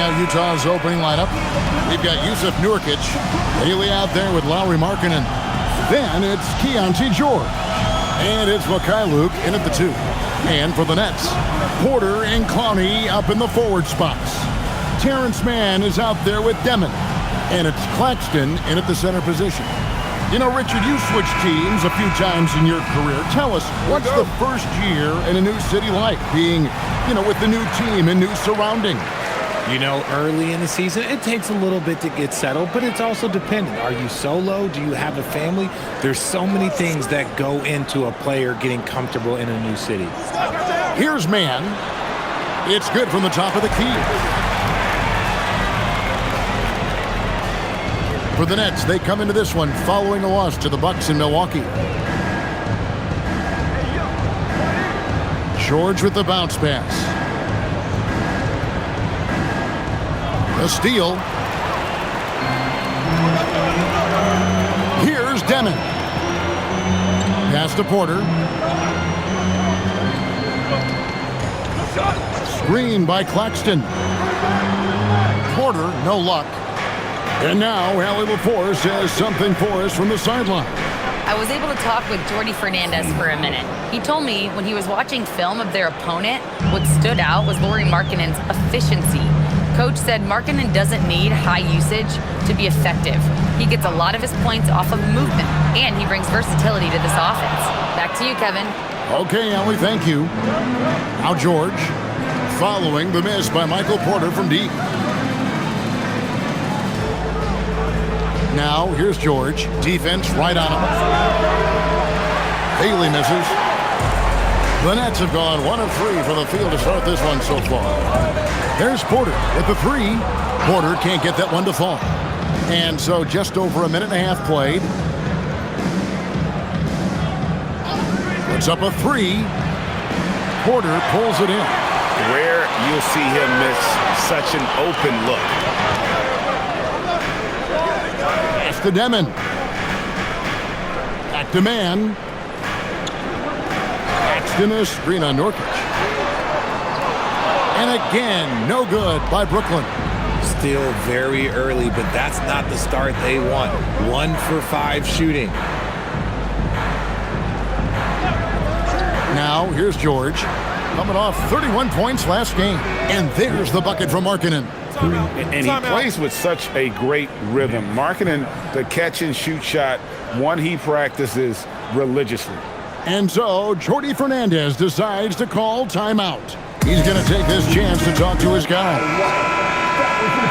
out Utah's opening lineup. We've got Yusuf Nurkic, Haley out there with Lauri Markkanen. Then it's Keontae George. And it's Mikhailuk in at the 2. And for the Nets, Porter and Clowney up in the forward spots. Terrence Mann is out there with Demon. And it's Claxton in at the center position. You know, Richard, you switched teams a few times in your career. Tell us, what's the first year in a new city like, being, with the new team and new surrounding? Early in the season, it takes a little bit to get settled, but it's also dependent. Are you solo? Do you have a family? There's so many things that go into a player getting comfortable in a new city. Here's Mann. It's good from the top of the key. For the Nets, they come into this one following a loss to the Bucks in Milwaukee. George with the bounce pass. A steal. Here's Demon. Pass to Porter. Screen by Claxton. Porter, no luck. And now, Allie LaForce has something for us from the sideline. I was able to talk with Jordi Fernandez for a minute. He told me when he was watching film of their opponent, what stood out was Lauri Markkanen's efficiency. Coach said Markkanen doesn't need high usage to be effective. He gets a lot of his points off of movement, and he brings versatility to this offense. Back to you, Kevin. Okay, Allie, thank you. Now George, following the miss by Michael Porter from deep. Now, here's George. Defense right on him. Haley misses. The Nets have gone 1 of 3 from the field to start this one so far. There's Porter with the 3. Porter can't get that one to fall. And so just over a minute and a half played. Puts up a 3. Porter pulls it in. Rare you'll see him miss such an open look. To Demon. Back to Mann. Paxton a screen on Nurkic. And again, no good by Brooklyn. Still very early, but that's not the start they want. 1 for 5 shooting. Now, here's George. Coming off 31 points last game. And there's the bucket from Markkanen. And he plays with such a great rhythm. Markkanen, the catch and shoot shot, one he practices religiously. And so Jordi Fernandez decides to call timeout. He's going to take this chance to talk to his guys.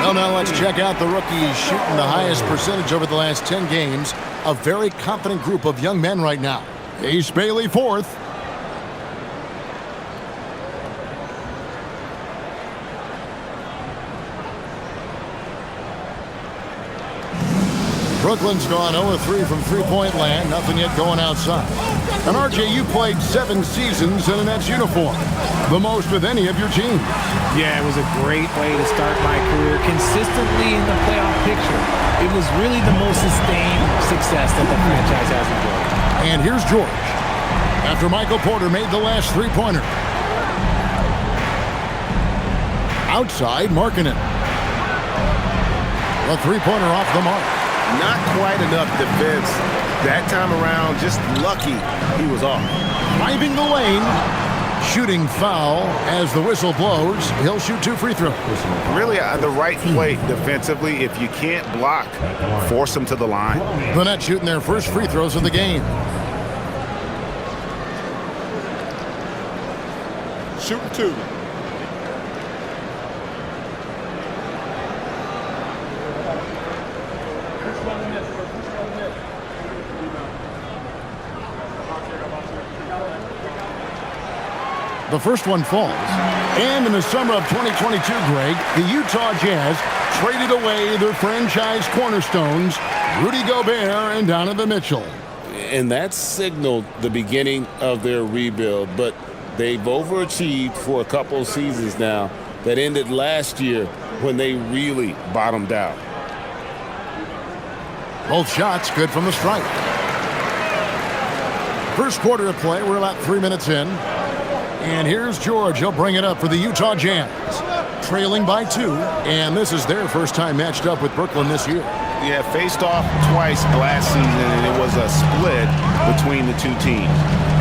Well, now let's check out the rookies shooting the highest percentage over the last 10 games. A very confident group of young men right now. Ace Bailey fourth. Brooklyn's gone 0-3 from three-point land. Nothing yet going outside. And RJ, you played 7 seasons in a Nets uniform. The most with any of your teams. Yeah, it was a great way to start my career. Consistently in the playoff picture. It was really the most sustained success that the franchise has enjoyed. And here's George. After Michael Porter made the last three-pointer. Outside, Markkanen. A three-pointer off the mark. Not quite enough defense. That time around, just lucky he was off. Driving the lane. Shooting foul as the whistle blows. He'll shoot 2 free throws. Really the right play defensively. If you can't block, force him to the line. The Nets shooting their first free throws of the game. Shooting 2. The first one falls. And in the summer of 2022, Greg, the Utah Jazz traded away their franchise cornerstones, Rudy Gobert and Donovan Mitchell. And that signaled the beginning of their rebuild, but they've overachieved for a couple of seasons now that ended last year when they really bottomed out. Both shots good from the stripe. First quarter of play, we're about 3 minutes in. And here's George. He'll bring it up for the Utah Jazz. Trailing by 2, and this is their first time matched up with Brooklyn this year. Yeah, faced off twice last season, and it was a split between the two teams.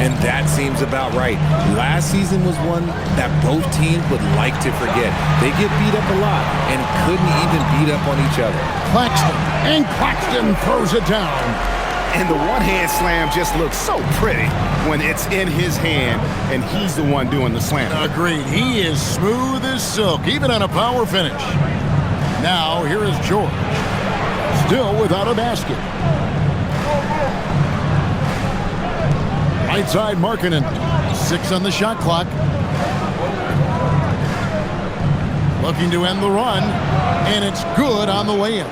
And that seems about right. Last season was one that both teams would like to forget. They get beat up a lot and couldn't even beat up on each other. Claxton throws it down. And the one-hand slam just looks so pretty when it's in his hand and he's the one doing the slam. Agreed. He is smooth as silk, even on a power finish. Now, here is George. Still without a basket. Right side, Markkanen. 6 on the shot clock. Looking to end the run, and it's good on the way in.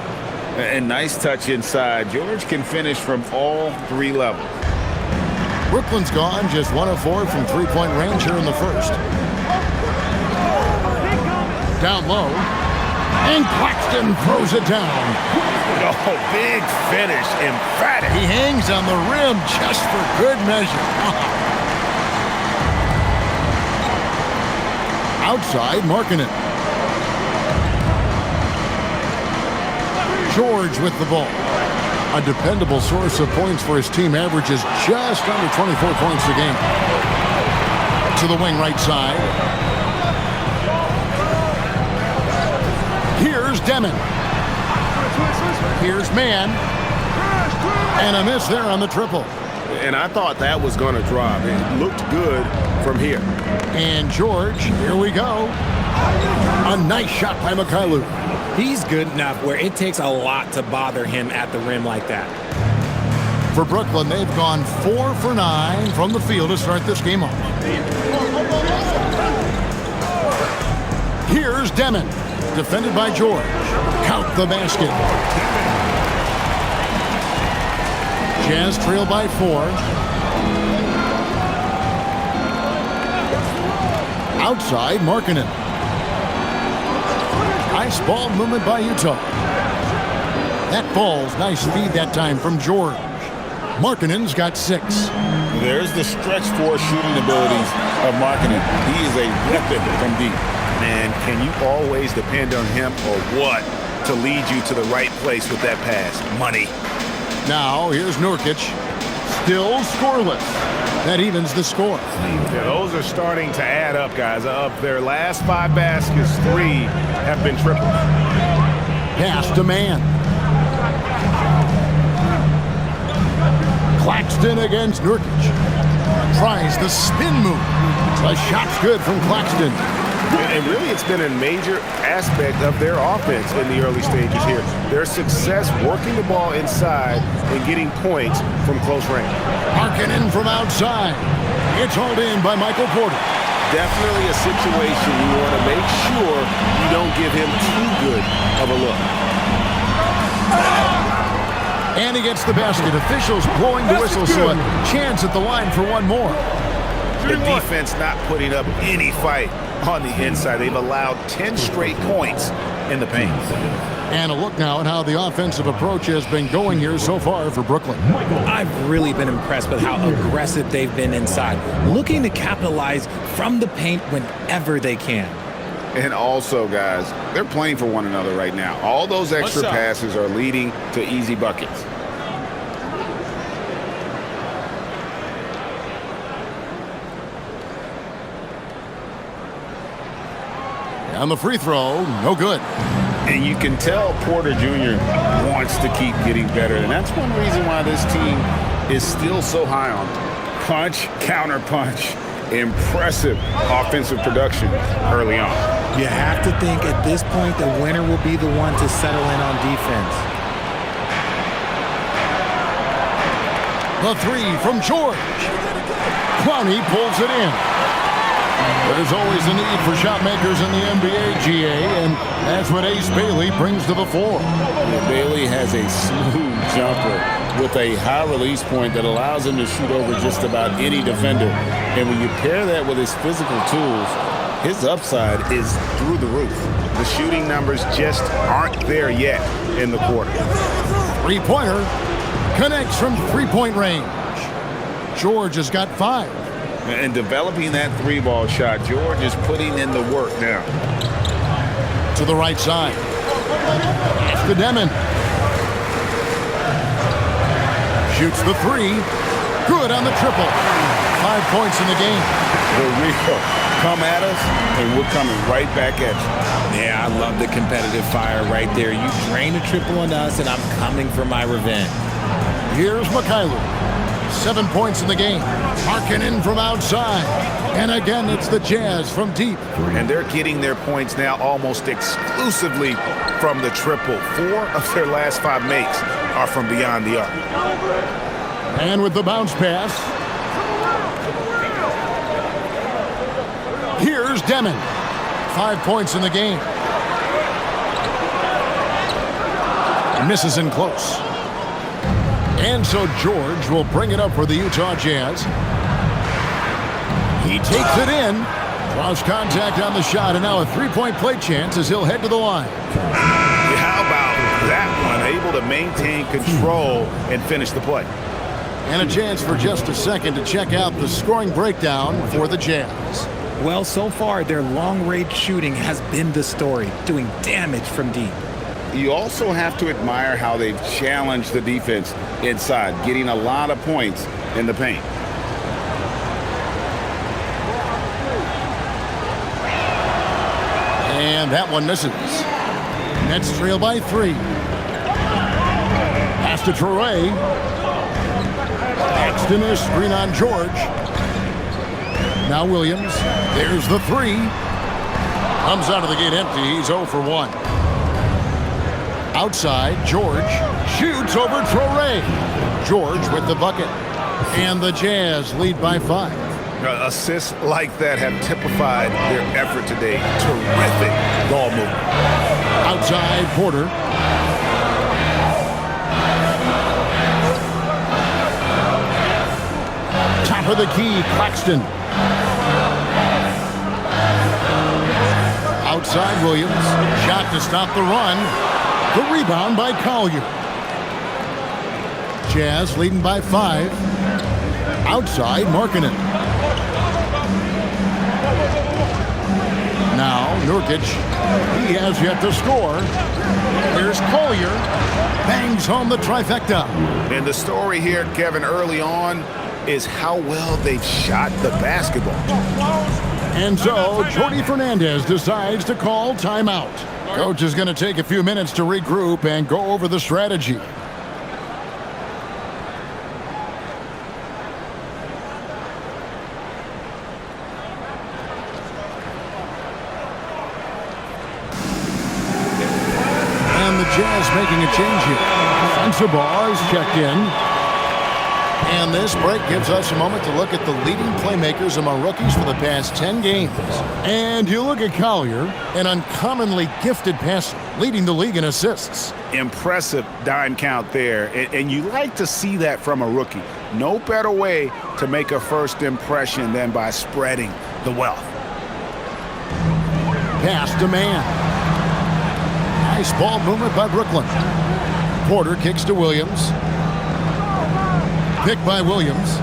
And nice touch inside. George can finish from all 3 levels. Brooklyn's gone just 1 of 4 from three-point range here in the first. Down low, and Claxton throws it down. Oh, big finish, emphatic. He hangs on the rim just for good measure. Outside, Markkanen. George with the ball. A dependable source of points for his team, averages just under 24 points a game. To the wing right side. Here's Demon. Here's Mann. And a miss there on the triple. And I thought that was going to drop. It looked good from here. And George, here we go. A nice shot by Mikhailuk. He's good enough where it takes a lot to bother him at the rim like that. For Brooklyn, they've gone 4 for 9 from the field to start this game off. Here's Demon, defended by George. Count the basket. Jazz trail by 4. Outside, Markkanen. Nice ball movement by Utah. That falls. Nice feed that time from George. Markkanen's got 6. There's the stretch four shooting abilities of Markkanen. He is a weapon from deep. Man, can you always depend on him or what to lead you to the right place with that pass? Money. Now, here's Nurkic. Still scoreless. That evens the score. Yeah, those are starting to add up, guys. Of their last 5 baskets, 3 have been triple. Pass to Mann. Claxton against Nurkic. Tries the spin move. A shot's good from Claxton. And really, it's been a major aspect of their offense in the early stages here. Their success working the ball inside and getting points from close range. Markkanen from outside. It's hauled in by Michael Porter. Definitely a situation you want to make sure you don't give him too good of a look. And he gets the basket. Officials blowing the whistle, so a chance at the line for one more. The defense not putting up any fight on the inside. They've allowed 10 straight points in the paint. And a look now at how the offensive approach has been going here so far for Brooklyn. I've really been impressed with how aggressive they've been inside, looking to capitalize from the paint whenever they can. And also, guys, they're playing for one another right now. All those extra passes are leading to easy buckets. On the free throw, no good. And you can tell Porter Jr. wants to keep getting better. And that's one reason why this team is still so high on punch, counter punch. Impressive offensive production early on. You have to think at this point the winner will be the one to settle in on defense. The 3 from George. Clowney pulls it in. There's always a need for shot makers in the NBA, GA, and that's what Ace Bailey brings to the floor. Bailey has a smooth jumper with a high release point that allows him to shoot over just about any defender. And when you pair that with his physical tools, his upside is through the roof. The shooting numbers just aren't there yet in the quarter. Three-pointer connects from three-point range. George has got 5. And developing that three-ball shot, George is putting in the work now. To the right side. Pass to Demon. Shoots the three. Good on the triple. 5 points in the game. The real come at us, and we're coming right back at you. Yeah, I love the competitive fire right there. You drain a triple on us, and I'm coming for my revenge. Here's Mikhailuk. 7 points in the game. Markkanen from outside. And again, it's the Jazz from deep. And they're getting their points now almost exclusively from the triple. 4 of their last 5 makes are from beyond the arc. And with the bounce pass, here's Demon. 5 points in the game. Misses in close. And so George will bring it up for the Utah Jazz. He takes it in. Draws contact on the shot, and now a three-point play chance as he'll head to the line. How about that one? Able to maintain control and finish the play. And a chance for just a second to check out the scoring breakdown for the Jazz. Well, so far, their long-range shooting has been the story, doing damage from deep. You also have to admire how they've challenged the defense inside, getting a lot of points in the paint. And that one misses. Nets trail by 3. Pass to Traore. Paxton is screen on George. Now Williams. There's the 3. Comes out of the gate empty. He's 0 for 1. Outside, George shoots over Traore. George with the bucket. And the Jazz lead by 5. Assists like that have typified their effort today. Terrific ball movement. Outside, Porter. Top of the key, Claxton. Outside, Williams. Shot to stop the run. The rebound by Collier. Jazz leading by 5. Outside, Markkanen. Now, Nurkic. He has yet to score. Here's Collier. Bangs home the trifecta. And the story here, Kevin, early on is how well they've shot the basketball. And so, Jordi Fernandez decides to call timeout. Coach is going to take a few minutes to regroup and go over the strategy. And the Jazz making a change here. Offensive ball is checked in. And this break gives us a moment to look at the leading playmakers among rookies for the past 10 games. And you look at Collier, an uncommonly gifted passer, leading the league in assists. Impressive dime count there, and you like to see that from a rookie. No better way to make a first impression than by spreading the wealth. Pass to man. Nice ball movement by Brooklyn. Porter kicks to Williams. Picked by Williams.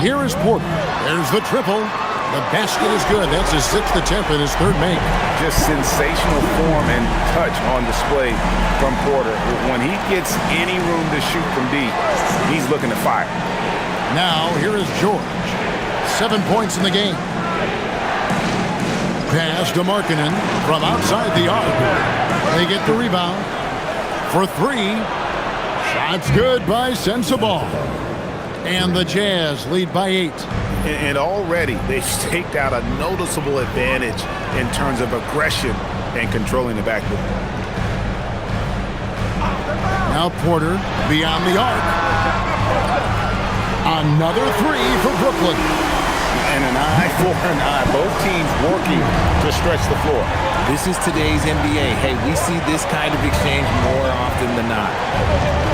Here is Porter. There's the triple. The basket is good. That's his 6th attempt and his 3rd make. Just sensational form and touch on display from Porter. When he gets any room to shoot from deep, he's looking to fire. Now, here is George. 7 points in the game. Pass to Markkanen from outside the arc. They get the rebound for 3. Shot's good by Sensabaugh. And the Jazz lead by 8. And already they've staked out a noticeable advantage in terms of aggression and controlling the backboard. Now Porter beyond the arc. Another 3 for Brooklyn. And an eye for an eye. Both teams working to stretch the floor. This is today's NBA. Hey, we see this kind of exchange more often than not.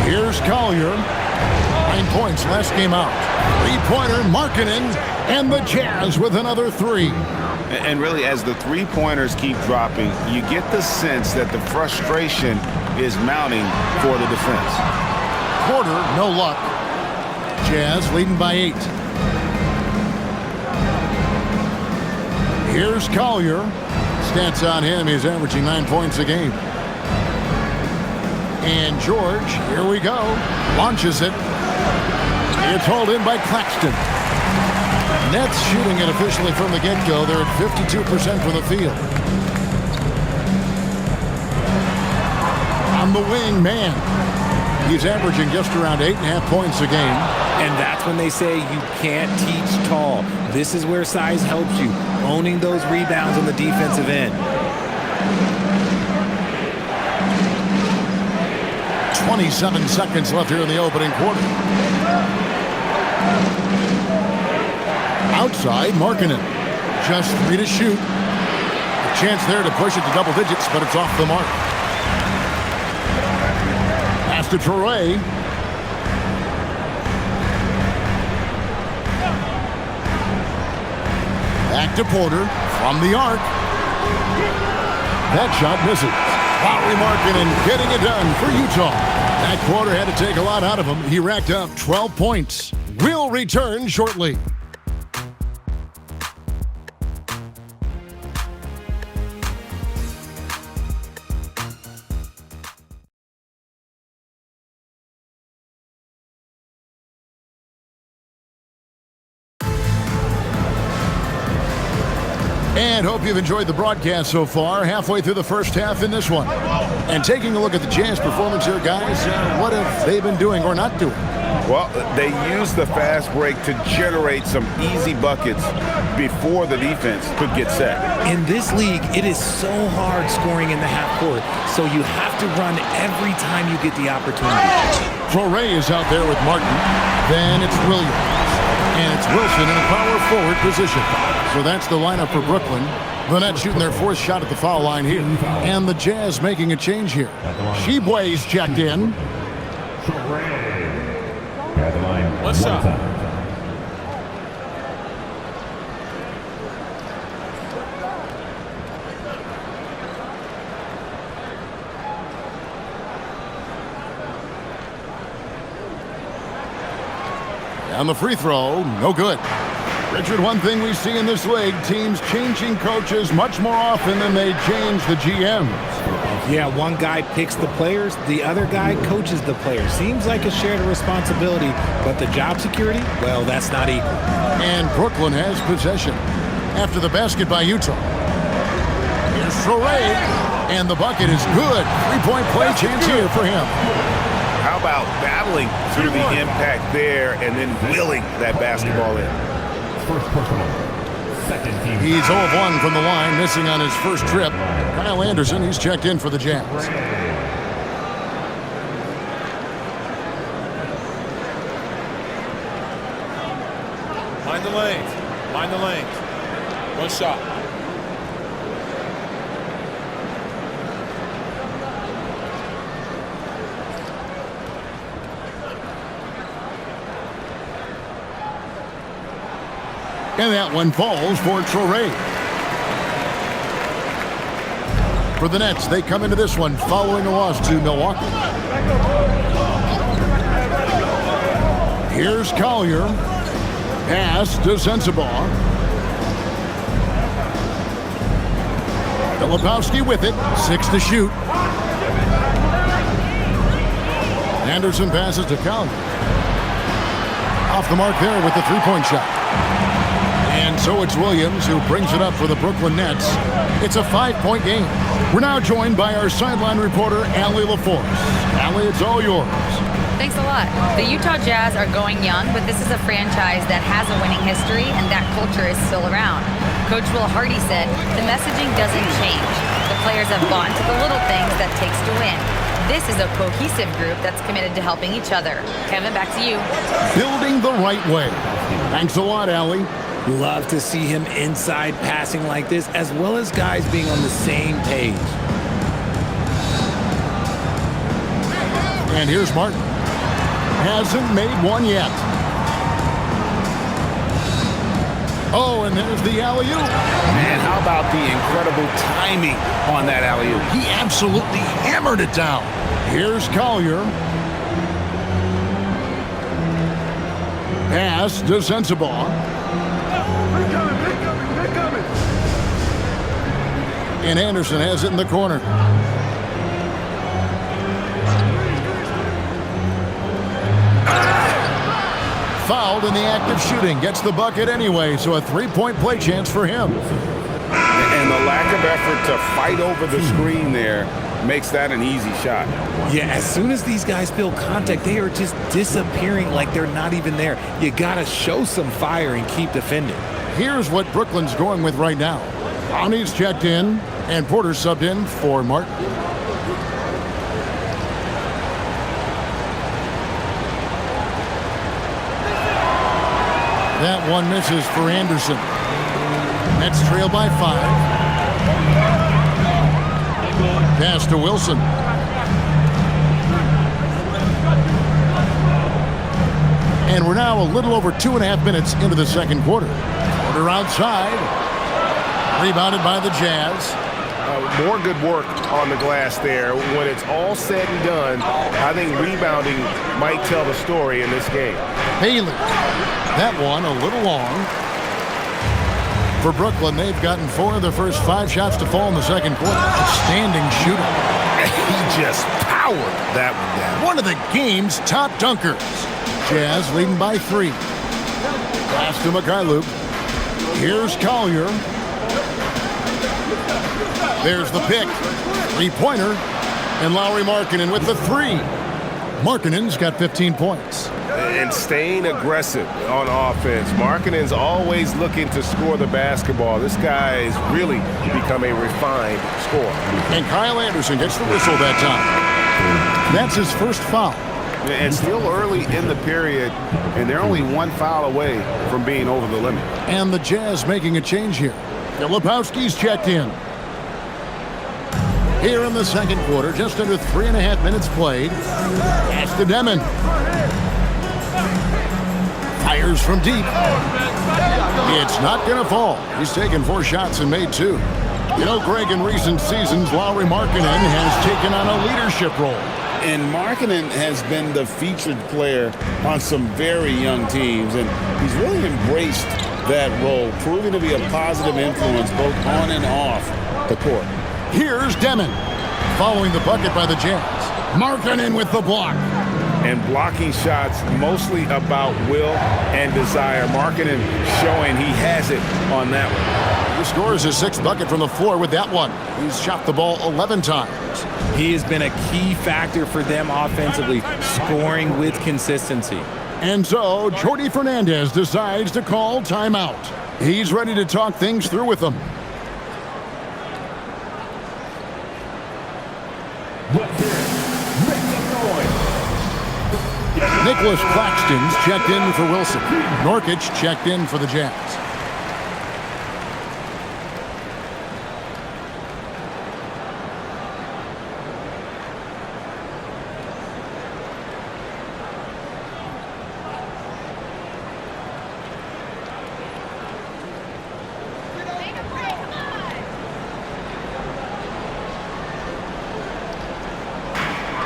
Here's Collier. 9 points last game out. 3-pointer, Markkanen, and the Jazz with another 3. And really, as the three-pointers keep dropping, you get the sense that the frustration is mounting for the defense. Porter, no luck. Jazz leading by 8. Here's Collier. Stats on him, he's averaging 9 points a game. And George, here we go, launches it. It's hauled in by Claxton. Nets shooting it officially from the get-go. They're at 52% from the field. On the wing, man. He's averaging just around 8.5 points a game. And that's when they say you can't teach tall. This is where size helps you, owning those rebounds on the defensive end. 27 seconds left here in the opening quarter. Outside, Markkanen. Just 3 to shoot. A chance there to push it to double digits, but it's off the mark. Pass to Torrey. Back to Porter from the arc. That shot misses. Lauri Markkanen getting it done for Utah. That quarter had to take a lot out of him. He racked up 12 points. We'll return shortly. And hope you've enjoyed the broadcast so far. Halfway through the first half in this one. And taking a look at the Jazz performance here, guys, what have they been doing or not doing? Well, they used the fast break to generate some easy buckets before the defense could get set. In this league, it is so hard scoring in the half court, so you have to run every time you get the opportunity. Torrey is out there with Martin. Then it's Williams. And it's Wilson in a power forward position. So that's the lineup for Brooklyn. The Nets shooting their 4th shot at the foul line here. And the Jazz making a change here. Sheboy's checked in. What's up? And the free throw, no good. Richard, one thing we see in this league, teams changing coaches much more often than they change the GMs. Yeah, one guy picks the players, the other guy coaches the players. Seems like a shared responsibility, but the job security, well, that's not equal. And Brooklyn has possession after the basket by Utah. Here's Torrey, and the bucket is good. 3-point play chance here for him. How about battling through the impact there and then willing that basketball in? First personal. Second team. He's 0 of 1 from the line, missing on his first trip. Kyle Anderson, he's checked in for the Jazz. Mind the lanes. Mind the lanes. One shot. And that one falls for Torrey. For the Nets, they come into this one following a loss to Milwaukee. Here's Collier. Pass to Sensabaugh. Filipowski with it. 6 to shoot. Anderson passes to Collier. Off the mark there with the 3-point shot. And so it's Williams who brings it up for the Brooklyn Nets. It's a 5-point game. We're now joined by our sideline reporter, Allie LaForce. Allie, it's all yours. Thanks a lot. The Utah Jazz are going young, but this is a franchise that has a winning history, and that culture is still around. Coach Will Hardy said, the messaging doesn't change. The players have bought into the little things that takes to win. This is a cohesive group that's committed to helping each other. Kevin, back to you. Building the right way. Thanks a lot, Allie. Love to see him inside passing like this, as well as guys being on the same page. And here's Martin. Hasn't made one yet. Oh, and there's the alley-oop. Man, how about the incredible timing on that alley-oop? He absolutely hammered it down. Here's Collier. Pass to Sensabaugh. And Anderson has it in the corner. Fouled in the act of shooting. Gets the bucket anyway, so a three-point play chance for him. And the lack of effort to fight over the screen there makes that an easy shot. Yeah, as soon as these guys feel contact, they are just disappearing like they're not even there. You got to show some fire and keep defending. Here's what Brooklyn's going with right now. Brownie's checked in, and Porter subbed in for Martin. That one misses for Anderson. Nets trail by 5. Pass to Wilson. And we're now a little over 2.5 minutes into the second quarter. Porter outside. Rebounded by the Jazz. More good work on the glass there. When it's all said and done, I think rebounding might tell the story in this game. Haley. That one a little long. For Brooklyn, they've gotten 4 of their first 5 shots to fall in the second quarter. Standing shooter. He just powered that one down. One of the game's top dunkers. Jazz leading by 3. Pass to Mikhailuk. Here's Collier. There's the pick. 3-pointer. And Lauri Markkanen with the 3. Markkanen's got 15 points. And staying aggressive on offense. Markkanen's always looking to score the basketball. This guy has really become a refined scorer. And Kyle Anderson gets the whistle that time. That's his first foul. And still early in the period, and they're only 1 foul away from being over the limit. And the Jazz making a change here. Filipowski's checked in. Here in the second quarter, just under 3.5 minutes played. Pass to Demon. Fires from deep. It's not going to fall. He's taken 4 shots and made 2. You know, Greg, in recent seasons, Lauri Markkanen has taken on a leadership role. And Markkanen has been the featured player on some very young teams, and he's really embraced that role, proving to be a positive influence both on and off the court. Here's Demon, following the bucket by the Jazz. Markkanen with the block. And blocking shots mostly about will and desire. Markkanen showing he has it on that one. He scores his 6th bucket from the floor with that one. He's shot the ball 11 times. He has been a key factor for them offensively, scoring with consistency. And so, Jordi Fernandez decides to call timeout. He's ready to talk things through with them. Nicholas Claxton's checked in for Wilson. Nurkic checked in for the Jazz.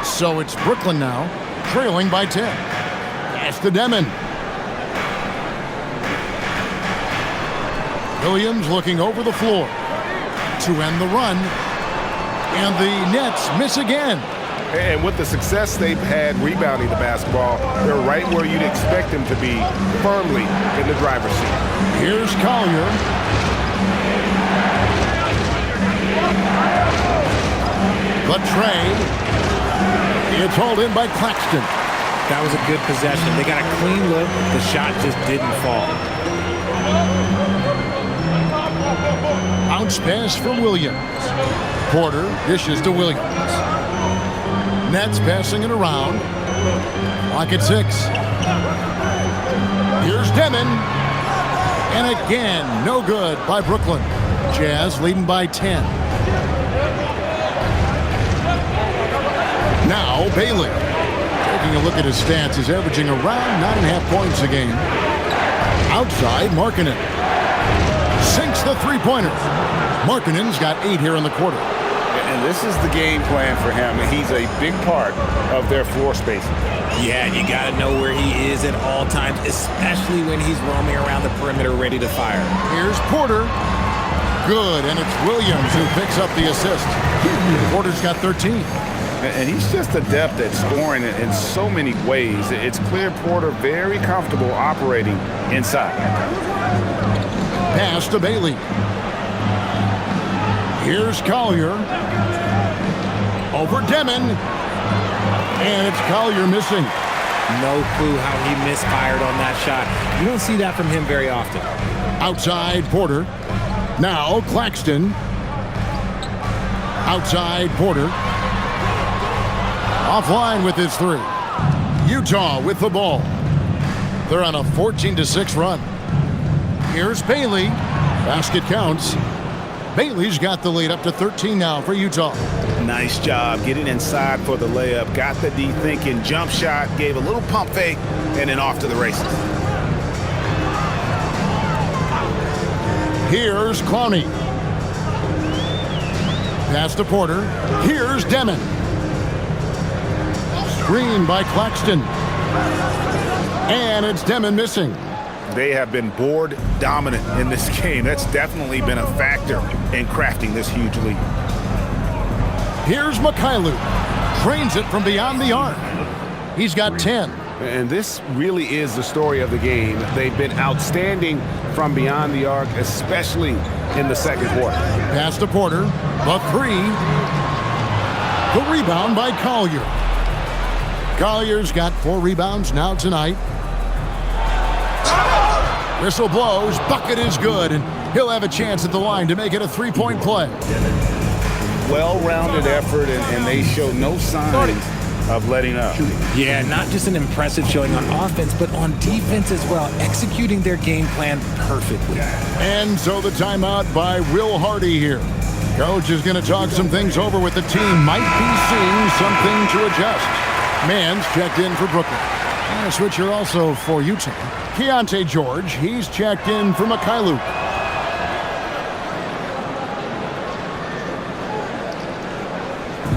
So it's Brooklyn now, trailing by 10. Pass to Demon. Williams looking over the floor to end the run. And the Nets miss again. And with the success they've had rebounding the basketball, they're right where you'd expect them to be, firmly in the driver's seat. Here's Collier. The trade. It's hauled in by Claxton. That was a good possession. They got a clean look. The shot just didn't fall. Bounce pass from Williams. Porter dishes to Williams. Nets passing it around. Clock at 6. Here's Demon. And again, no good by Brooklyn. Jazz leading by 10. Now Bailey. Taking a look at his stats, he's averaging around 9.5 points a game. Outside, Markkanen sinks the 3-pointer. Markkanen's got 8 here in the quarter. And this is the game plan for him. He's a big part of their floor spacing. Yeah, you got to know where he is at all times, especially when he's roaming around the perimeter ready to fire. Here's Porter. good, and it's Williams who picks up the assist. Porter's got 13. And he's just adept at scoring in so many ways. It's clear Porter very comfortable operating inside. Pass to Bailey. Here's Collier. Over Demon. And it's Collier missing. No clue how he misfired on that shot. You don't see that from him very often. Outside Porter. Now Claxton. Outside Porter. Offline with his three. Utah with the ball. They're on a 14-6 run. Here's Bailey. Basket counts. Bailey's got the lead up to 13 now for Utah. Nice job getting inside for the layup. Got the D thinking. Jump shot. Gave a little pump fake. And then off to the races. Here's Clowney. Pass to Porter. Here's Demon. Screen by Claxton. And it's Demon missing. They have been board dominant in this game. That's definitely been a factor in crafting this huge lead. Here's Mikhailuk. Trains it from beyond the arc. He's got 10. And this really is the story of the game. They've been outstanding from beyond the arc, especially in the second quarter. Pass to Porter. The three. The rebound by Collier. Collier's got 4 rebounds now tonight. Whistle blows. Bucket is good, and he'll have a chance at the line to make it a 3-point play. Well-rounded effort, and they show no signs of letting up. Yeah, not just an impressive showing on offense, but on defense as well, executing their game plan perfectly. And so the timeout by Will Hardy here. Coach is going to talk some things over with the team. Might be seeing something to adjust. Mann's checked in for Brooklyn. And a switcher also for Utah. Keontae George, he's checked in for Mikhailuk.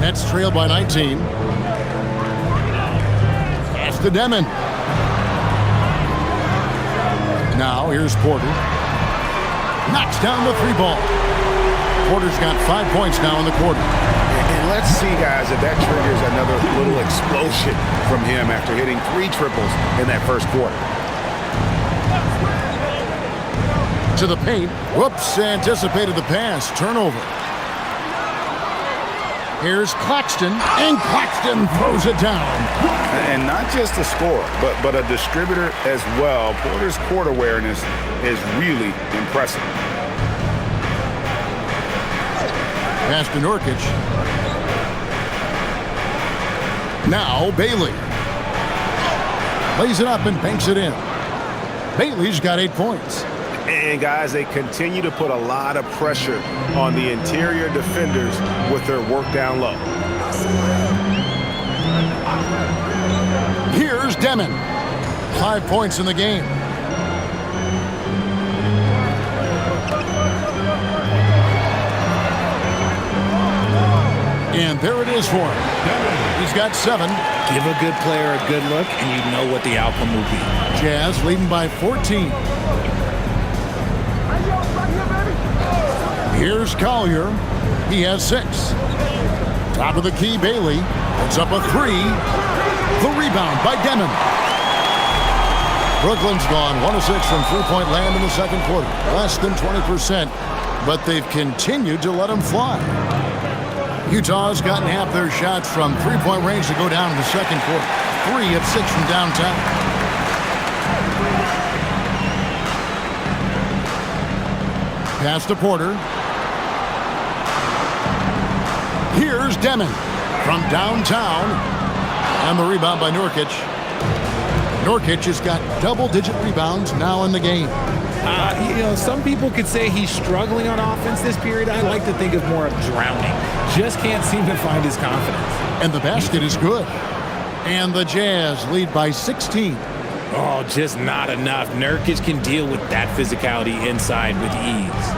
Nets trail by 19. Pass to Demon. Now here's Porter. Knocks down the 3 ball. Porter's got 5 points now in the quarter. And let's see, guys, if that triggers another little explosion from him after hitting 3 triples in that first quarter. To the paint. Whoops, anticipated the pass. Turnover. Here's Claxton, and Claxton throws it down. And not just a scorer, but a distributor as well. Porter's court awareness is really impressive. Pass to Nurkic. Now Bailey. Lays it up and banks it in. Bailey's got 8 points. And guys, they continue to put a lot of pressure on the interior defenders with their work down low. Here's Demon. 5 points in the game. And there it is for him. He's got 7. Give a good player a good look, and you know what the outcome will be. Jazz leading by 14. Here's Collier. He has 6. Top of the key, Bailey. Puts up a 3. The rebound by Demon. Brooklyn's gone 1 of 6 from 3-point land in the second quarter. Less than 20%, but they've continued to let them fly. Utah's gotten half their shots from 3-point range to go down in the second quarter. 3 of 6 from downtown. Pass to Porter. Here's Demon from downtown. And the rebound by Nurkic. Nurkic has got double-digit rebounds now in the game. Some people could say he's struggling on offense this period. I like to think of more of drowning. Just can't seem to find his confidence. And the basket is good. And the Jazz lead by 16. Oh, just not enough. Nurkic can deal with that physicality inside with ease.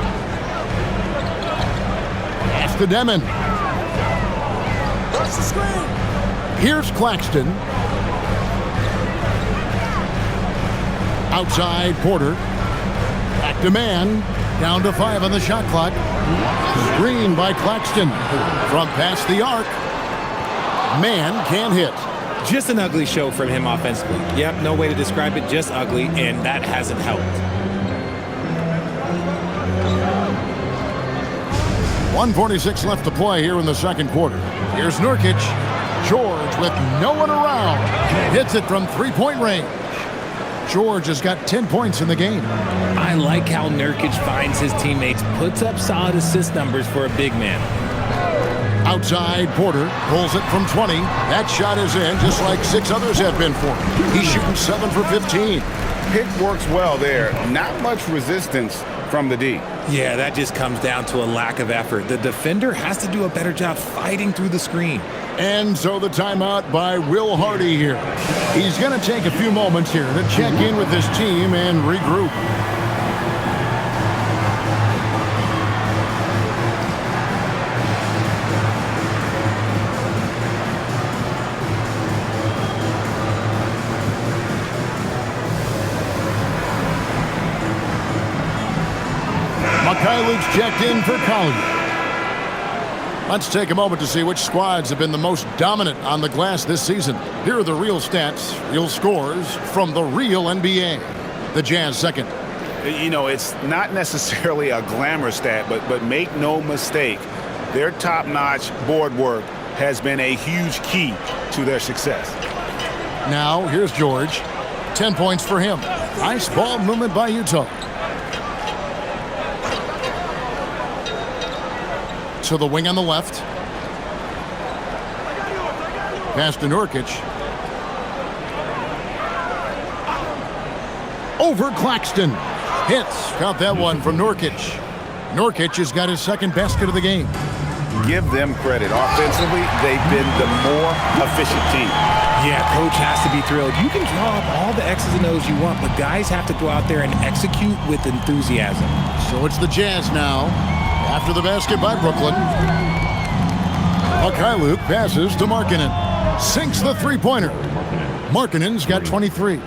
Pass to Demon. Here's Claxton. Outside Porter. Back to man. Down to 5 on the shot clock. Screen by Claxton. From past the arc. Man can't hit. Just an ugly show from him offensively. Yep, no way to describe it, just ugly, and that hasn't helped. 1:46 left to play here in the second quarter. Here's Nurkic. George with no one around. Hits it from three-point range. George has got 10 points in the game. I like how Nurkic finds his teammates, puts up solid assist numbers for a big man. Outside, Porter pulls it from 20. That shot is in, just like 6 others have been for him. He's shooting 7 for 15. Pick works well there. Not much resistance from the D. Yeah, that just comes down to a lack of effort. The defender has to do a better job fighting through the screen. And so the timeout by Will Hardy here. He's going to take a few moments here to check in with his team and regroup. Luke's checked in for Collier. Let's take a moment to see which squads have been the most dominant on the glass this season. Here are the real stats, real scores from the real NBA. The Jazz second. You know, it's not necessarily a glamour stat, but make no mistake, their top-notch board work has been a huge key to their success. Now, here's George. 10 points for him. Nice ball movement by Utah. To the wing on the left. Pass to Nurkic. Over Claxton. Hits. Count that one from Nurkic. Nurkic has got his second basket of the game. Give them credit. Offensively, they've been the more efficient team. Yeah, coach has to be thrilled. You can draw up all the X's and O's you want, but guys have to go out there and execute with enthusiasm. So it's the Jazz now. After the basket by Brooklyn. Luke passes to Markkanen. Sinks the three-pointer. Markkanen's got 23.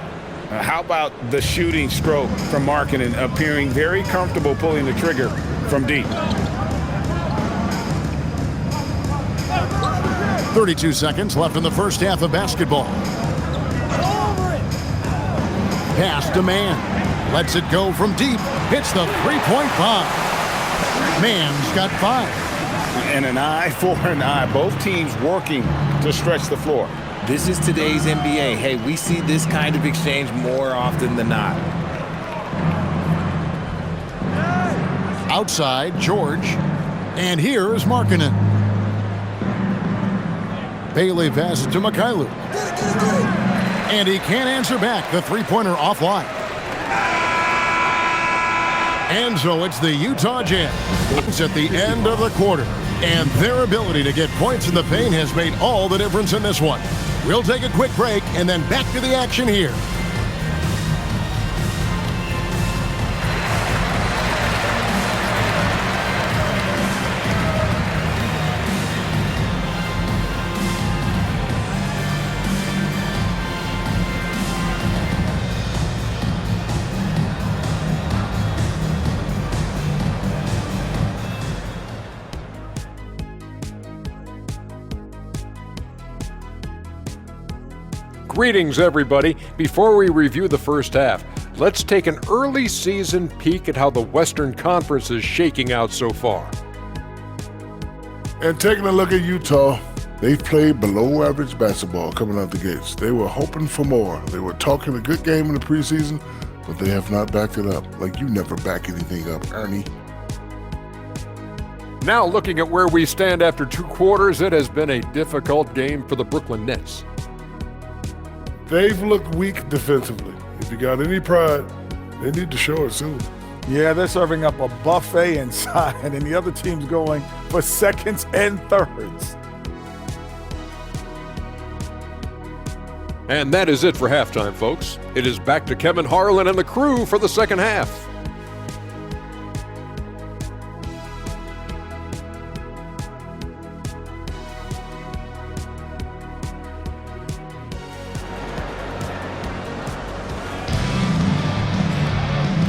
How about the shooting stroke from Markkanen, appearing very comfortable pulling the trigger from deep. 32 seconds left in the first half of basketball. Pass to Mann. Lets it go from deep. Hits the three-point bomb. Mann's got 5. And an eye for an eye. Both teams working to stretch the floor. This is today's NBA. Hey, we see this kind of exchange more often than not. Outside, George. And here is Markkanen. Bailey passes to Luke. And he can't answer back. The three-pointer offline. And so it's the Utah Jazz. It's at the end of the quarter. And their ability to get points in the paint has made all the difference in this one. We'll take a quick break and then back to the action here. Greetings, everybody. Before we review the first half, let's take an early season peek at how the Western Conference is shaking out so far. And taking a look at Utah, they've played below average basketball coming out the gates. They were hoping for more. They were talking a good game in the preseason, but they have not backed it up. Like you never back anything up, Ernie. Now looking at where we stand after 2 quarters, it has been a difficult game for the Brooklyn Nets. They've looked weak defensively. If you got any pride, they need to show it soon. Yeah, they're serving up a buffet inside, and the other team's going for seconds and thirds. And that is it for halftime, folks. It is back to Kevin Harlan and the crew for the second half.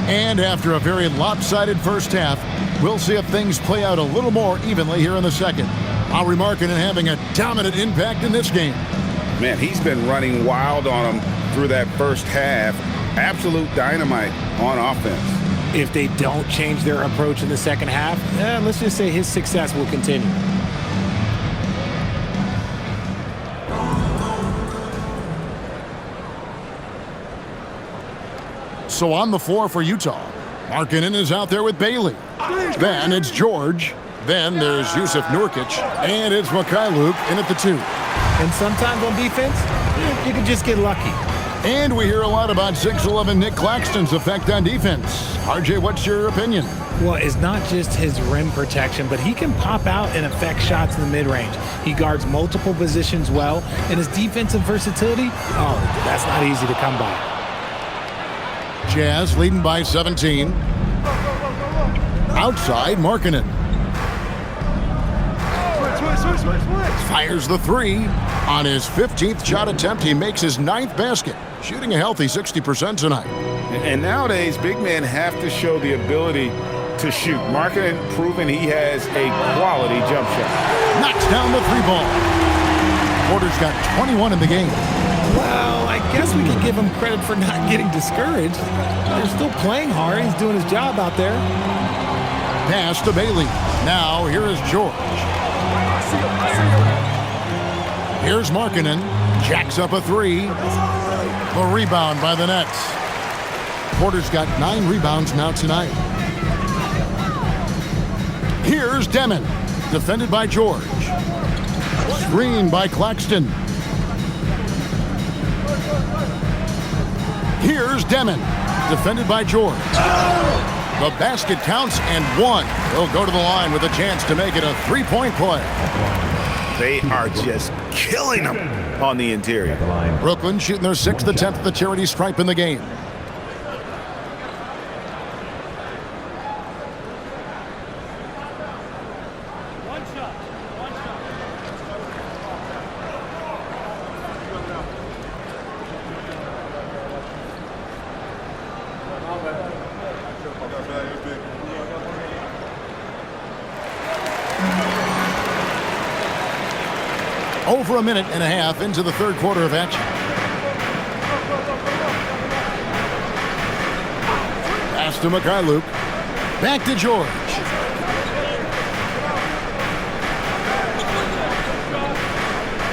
And after a very lopsided first half, we'll see if things play out a little more evenly here in the second. Lauri Markkanen having a dominant impact in this game. Man, he's been running wild on them through that first half. Absolute dynamite on offense. If they don't change their approach in the second half, let's just say his success will continue. So on the floor for Utah, Markkanen is out there with Bailey. Then it's George. Then there's Jusuf Nurkic. And it's Mikhailuk in at the 2. And sometimes on defense, you can just get lucky. And we hear a lot about 6'11" Nick Claxton's effect on defense. RJ, what's your opinion? Well, it's not just his rim protection, but he can pop out and affect shots in the mid-range. He guards multiple positions well, and his defensive versatility, that's not easy to come by. Jazz leading by 17. Outside, Markkanen. Fires the 3. On his 15th shot attempt, he makes his 9th basket, shooting a healthy 60% tonight. And nowadays, big men have to show the ability to shoot. Markkanen proving he has a quality jump shot. Knocks down the 3-ball. Porter's got 21 in the game. Well, I guess we can give him credit for not getting discouraged. They're still playing hard. He's doing his job out there. Pass to Bailey. Now, here is George. Here's Markkanen. Jacks up a 3. The rebound by the Nets. Porter's got 9 rebounds now tonight. Here's Demon. Defended by George. Screen by Claxton. Here's Demon. Defended by George. The basket counts and 1. He'll go to the line with a chance to make it a 3-point play. They are just killing them on the interior. Brooklyn shooting their 6th attempt at the charity stripe in the game. Over a minute and a half into the third quarter of action. Pass to Mikhailuk. Back to George.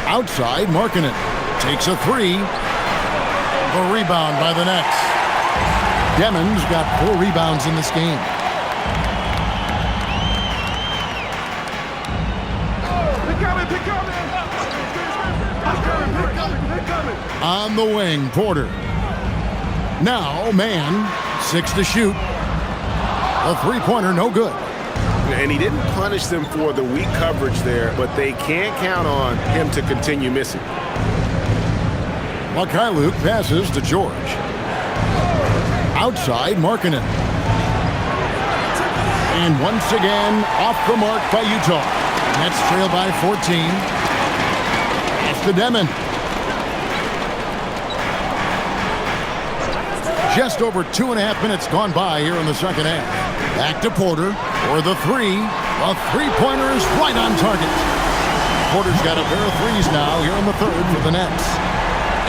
Outside, Markkanen takes a 3. The rebound by the Nets. Demon's got 4 rebounds in this game. On the wing, Porter. Now, man, 6 to shoot. A 3-pointer, no good. And he didn't punish them for the weak coverage there, but they can't count on him to continue missing. Mikhailuk passes to George. Outside, Markkanen. And once again, off the mark by Utah. Nets trail by 14. Pass to Demon. Just over 2.5 minutes gone by here in the second half. Back to Porter for the 3. A 3-pointer is right on target. Porter's got a pair of 3s now here in the third for the Nets.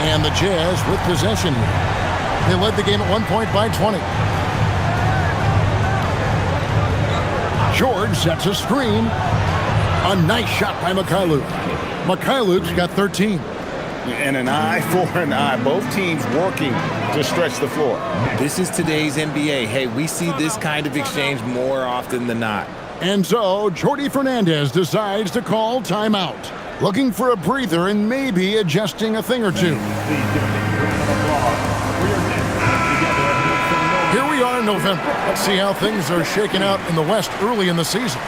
And the Jazz with possession here. They led the game at 1 point by 20. George sets a screen. A nice shot by Mikhailuk. Mikhailuk's got 13. And an eye for an eye. Both teams working to stretch the floor. This is today's NBA. Hey, we see this kind of exchange more often than not. And so, Jordi Fernandez decides to call timeout. Looking for a breather and maybe adjusting a thing or two. Here we are in November. Let's see how things are shaking out in the West early in the season.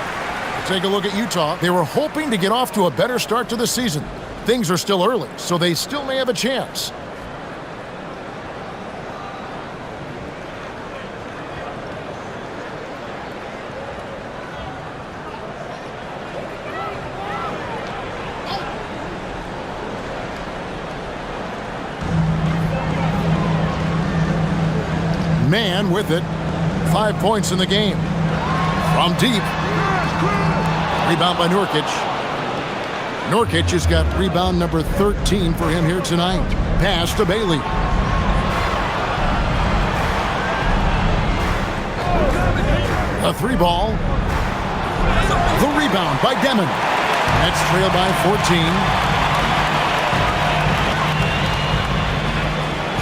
Take a look at Utah. They were hoping to get off to a better start to the season. Things are still early, so they still may have a chance. Man with it. 5 points in the game. From deep. Rebound by Nurkic. Nurkic has got rebound number 13 for him here tonight. Pass to Bailey. A 3-ball. The rebound by Demon. Nets trail by 14.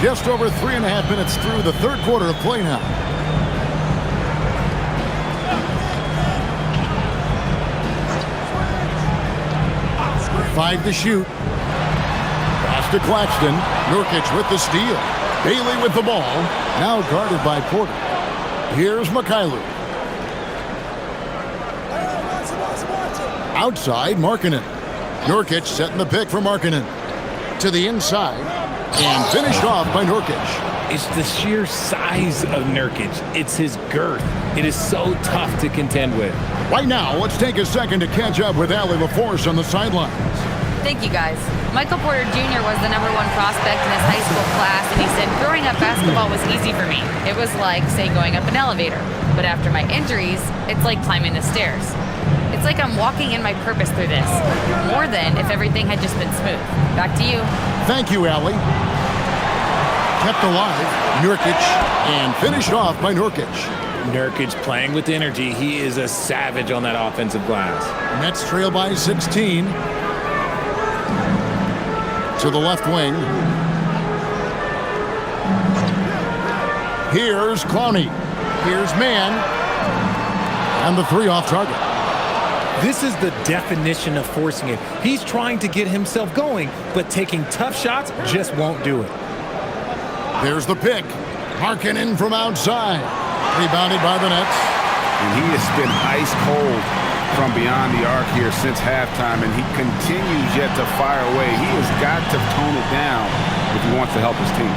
Just over 3.5 minutes through the third quarter of play now. Five to shoot. Pass to Claxton. Nurkic with the steal. Bailey with the ball. Now guarded by Porter. Here's Mikhailuk. Outside, Markkanen. Nurkic setting the pick for Markkanen. To the inside. And finished off by Nurkic. It's the sheer size of Nurkic. It's his girth. It is so tough to contend with. Right now, let's take a second to catch up with Allie LaForce on the sidelines. Thank you, guys. Michael Porter Jr. was the #1 prospect in his high school class, and he said growing up basketball was easy for me. It was like, say, going up an elevator. But after my injuries, it's like climbing the stairs. It's like I'm walking in my purpose through this, more than if everything had just been smooth. Back to you. Thank you, Allie. Kept alive, Nurkic, and finished off by Nurkic. Nurkic playing with energy. He is a savage on that offensive glass. Nets trail by 16. To the left wing. Here's Clowney. Here's Mann. And the 3 off target. This is the definition of forcing it. He's trying to get himself going, but taking tough shots just won't do it. There's the pick. Markkanen from outside. Rebounded by the Nets. And he has been ice cold from beyond the arc here since halftime, and he continues yet to fire away. He has got to tone it down if he wants to help his team.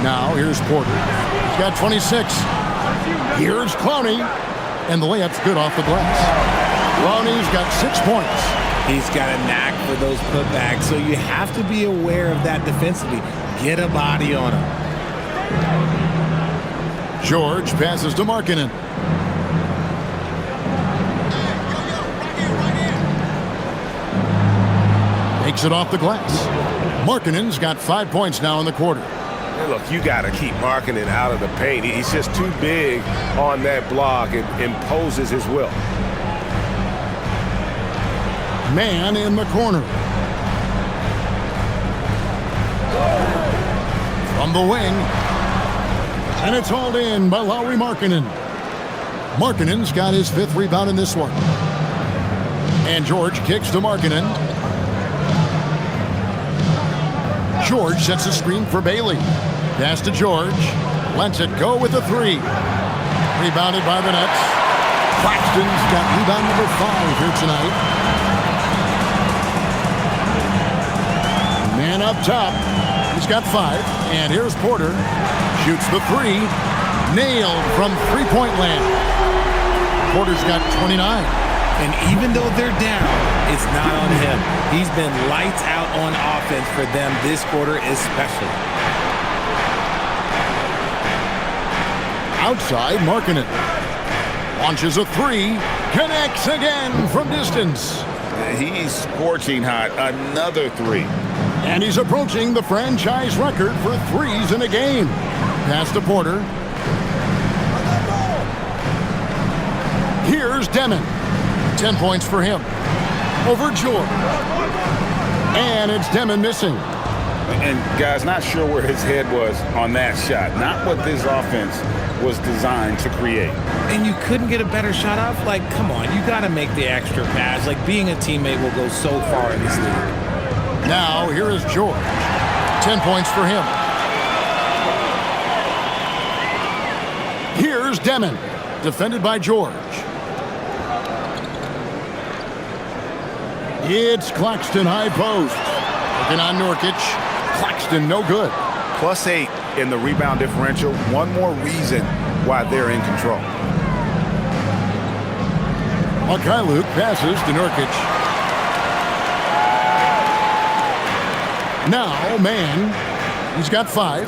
Now here's Porter. He's got 26. Here's Clowney. And the layup's good off the glass. Clowney's got 6 points. He's got a knack for those putbacks, so you have to be aware of that defensively. Get a body on him. George passes to Markkanen. Takes it off the glass. Markkanen's got 5 points now in the quarter. Hey, look, you got to keep Markkanen out of the paint. He's just too big on that block. It imposes his will. Man in the corner. From the wing. And it's hauled in by Lauri Markkanen. Markkanen's got his 5th rebound in this one. And George kicks to Markkanen. George sets a screen for Bailey. Pass to George. Lets it go with the 3. Rebounded by the Nets. Claxton's got rebound number 5 here tonight. Man up top. He's got 5. And here's Porter. Shoots the 3. Nailed from three-point land. Porter's got 29. And even though they're down, it's not on him. He's been lights out on offense for them this quarter especially. Outside, Markkanen. Launches a 3. Connects again from distance. He's scorching hot. Another 3. And he's approaching the franchise record for 3s in a game. Pass to Porter. Here's Demon. 10 points for him. Over George. And it's Demon missing. And guys, not sure where his head was on that shot. Not what this offense was designed to create. And you couldn't get a better shot off? Like, come on, you got to make the extra pass. Like, being a teammate will go so far in this league. Now, here is George. 10 points for him. Here's Demon. Defended by George. It's Claxton high post. Looking on Nurkic. Claxton no good. +8 in the rebound differential. One more reason why they're in control. Mikhailuk passes to Nurkic. Now, Mann. He's got 5.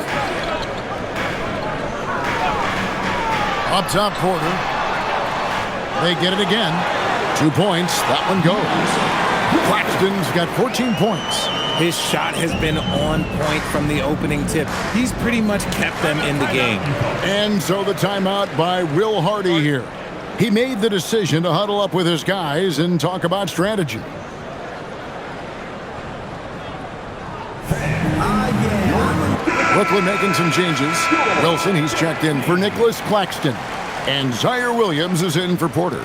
Up top, Porter. They get it again. 2 points. That one goes. Claxton's got 14 points. His shot has been on point from the opening tip. He's pretty much kept them in the game. And so the timeout by Will Hardy here. He made the decision to huddle up with his guys and talk about strategy. Brooklyn making some changes. Wilson, he's checked in for Nicholas Claxton. And Zaire Williams is in for Porter.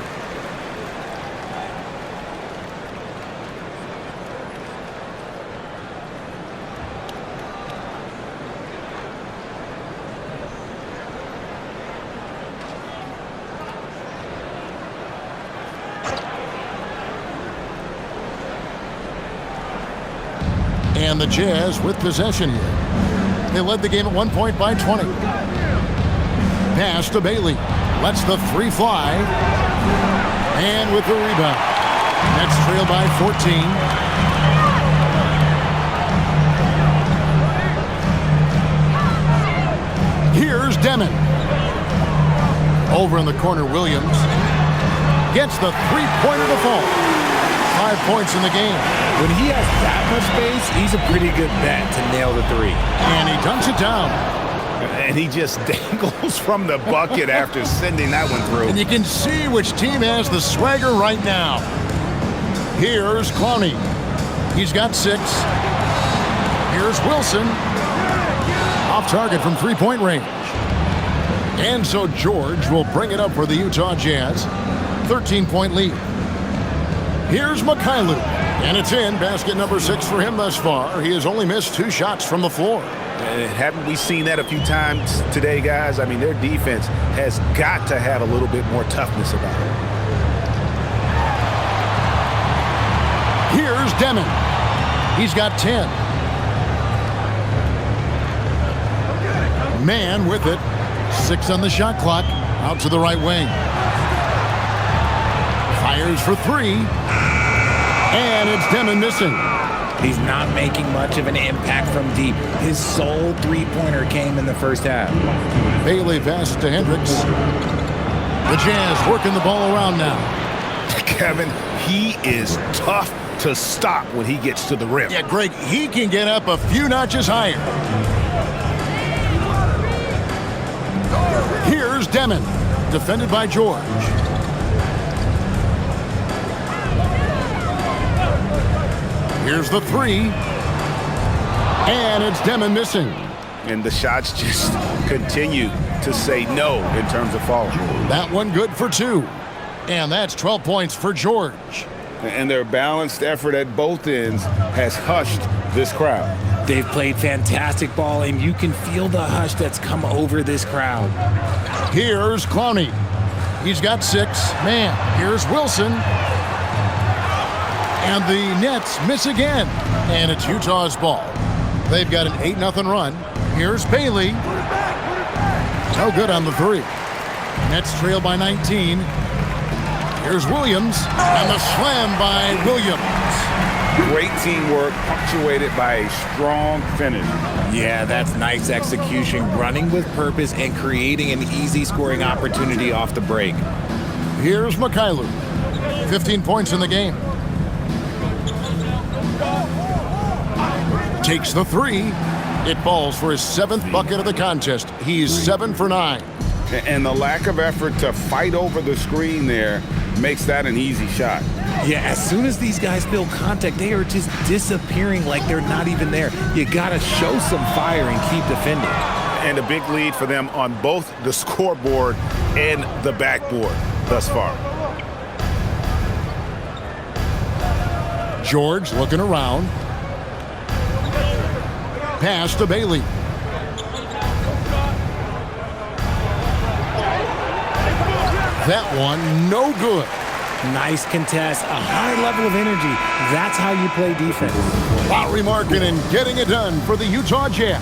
And the Jazz with possession here. They led the game at 1 point by 20. Pass to Bailey. Lets the three fly. And with the rebound. Nets trail by 14. Here's Demon. Over in the corner, Williams. Gets the three-pointer to fall. 5 points in the game. When he has that much space, he's a pretty good bet to nail the three. And he dunks it down. And he just dangles from the bucket after sending that one through. And you can see which team has the swagger right now. Here's Clowney. He's got 6. Here's Wilson. Off target from three-point range. And so George will bring it up for the Utah Jazz. 13-point lead. Here's Mikhailuk. And it's in. Basket number 6 for him thus far. He has only missed 2 shots from the floor. Haven't we seen that a few times today, guys? I mean, their defense has got to have a little bit more toughness about it. Here's Demon. He's got 10. Man with it. 6 on the shot clock. Out to the right wing. Fires for 3. And it's Demon missing. He's not making much of an impact from deep. His sole three-pointer came in the first half. Bailey pass to Hendricks. The Jazz working the ball around now. Kevin, he is tough to stop when he gets to the rim. Yeah, Greg, he can get up a few notches higher. Here's Demon, defended by George. Here's the 3. And it's Demon missing. And the shots just continue to say no in terms of falling. That one good for 2. And that's 12 points for George. And their balanced effort at both ends has hushed this crowd. They've played fantastic ball, and you can feel the hush that's come over this crowd. Here's Clowney. He's got 6. Man, here's Wilson. And the Nets miss again. And it's Utah's ball. They've got an 8-0 run. Here's Bailey. No good on the 3. Nets trail by 19. Here's Williams. And the slam by Williams. Great teamwork, punctuated by a strong finish. Yeah, that's nice execution. Running with purpose and creating an easy scoring opportunity off the break. Here's Mikhailuk. 15 points in the game. Takes the 3. It falls for his 7th bucket of the contest. He's 7 for 9. And the lack of effort to fight over the screen there makes that an easy shot. Yeah, as soon as these guys feel contact, they are just disappearing like they're not even there. You got to show some fire and keep defending. And a big lead for them on both the scoreboard and the backboard thus far. George looking around. Pass to Bailey. That one, no good. Nice contest, a high level of energy. That's how you play defense. Lauri Markkanen getting it done for the Utah Jazz.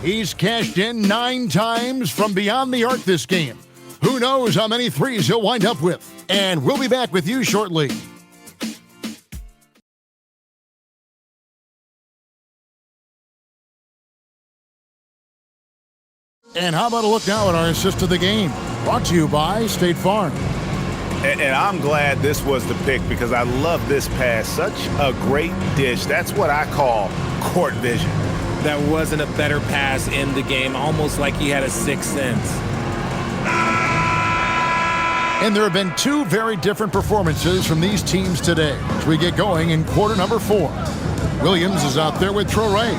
He's cashed in 9 times from beyond the arc this game. Who knows how many threes he'll wind up with. And we'll be back with you shortly. And how about a look now at our assist of the game? Brought to you by State Farm. And I'm glad this was the pick because I love this pass. Such a great dish. That's what I call court vision. That wasn't a better pass in the game, almost like he had a sixth sense. And there have been two very different performances from these teams today as we get going in quarter number 4. Williams is out there with Traore.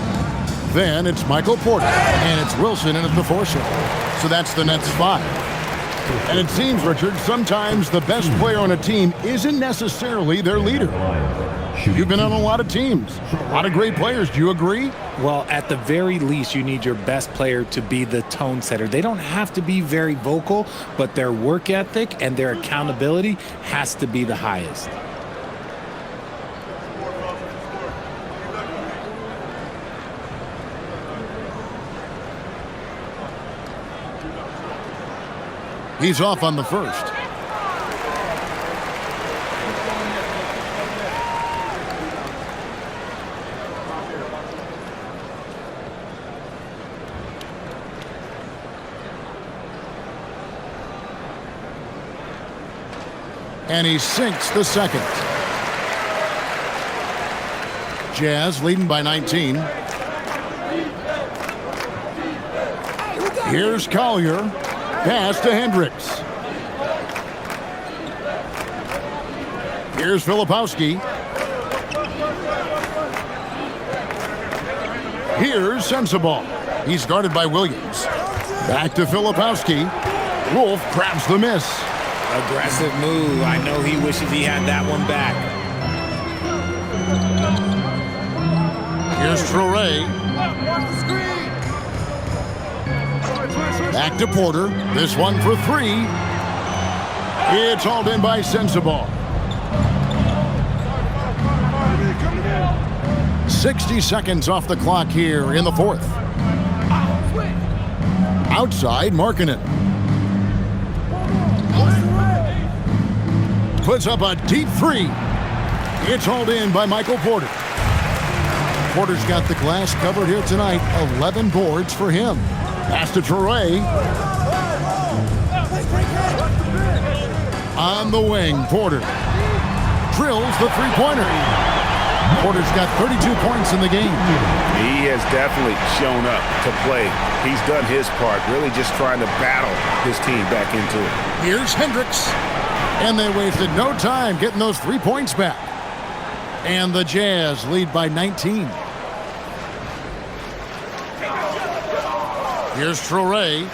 Then it's Michael Porter, and it's Wilson in at the foursome. So that's the Nets 5. And it seems, Richard, sometimes the best player on a team isn't necessarily their leader. You've been on a lot of teams, a lot of great players. Do you agree? Well, at the very least, you need your best player to be the tone setter. They don't have to be very vocal, but their work ethic and their accountability has to be the highest. He's off on the first. And he sinks the second. Jazz leading by 19. Here's Collier. Pass to Hendricks. Here's Filipowski. Here's Sensabaugh. He's guarded by Williams. Back to Filipowski. Wolf grabs the miss. Aggressive move. I know he wishes he had that one back. Here's Traore. Back to Porter. This one for 3. It's hauled in by Sensabaugh. 60 seconds off the clock here in the fourth. Outside, Markkanen. Puts up a deep 3. It's hauled in by Michael Porter. Porter's got the glass covered here tonight. 11 boards for him. Pass to Traore. On the wing, Porter drills the three-pointer. Porter's got 32 points in the game. He has definitely shown up to play. He's done his part, really just trying to battle his team back into it. Here's Hendricks. And they wasted no time getting those 3 points back. And the Jazz lead by 19. Here's Traore.